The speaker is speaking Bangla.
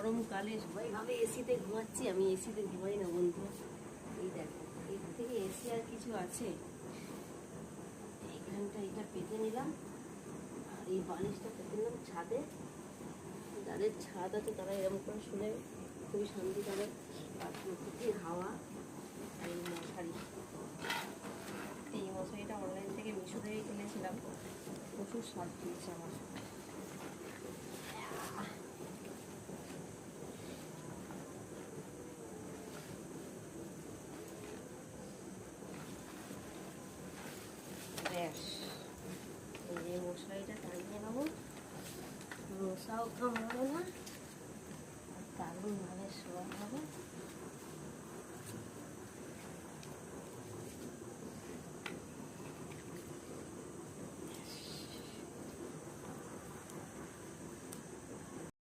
গরমকালে সবাই ভাবে এসিতে ঘুমাচ্ছি, আমি এসিতে ঘুমাই না বন্ধু। এই দেখো, এর থেকে এসি আর কিছু আছে? এইখানটা এটা পেতে নিলাম, আর এই বালিশটা পেতে নিলাম ছাদে। যাদের ছাদ আছে তারা এরকম করে শুনে খুবই শান্তি পাবে। আর প্রকৃতির হাওয়া আর এই মশারি। এই মশারিটা অনলাইন থেকে মিশো থেকে কিনেছিলাম, প্রচুর স্বাদ দিয়েছে আমার। ব্যাস, এই মশারিটা টাঙিয়ে নেবো, মশাও কামড়াবে না, আর দারুণ ভাবে শোয়া হবে।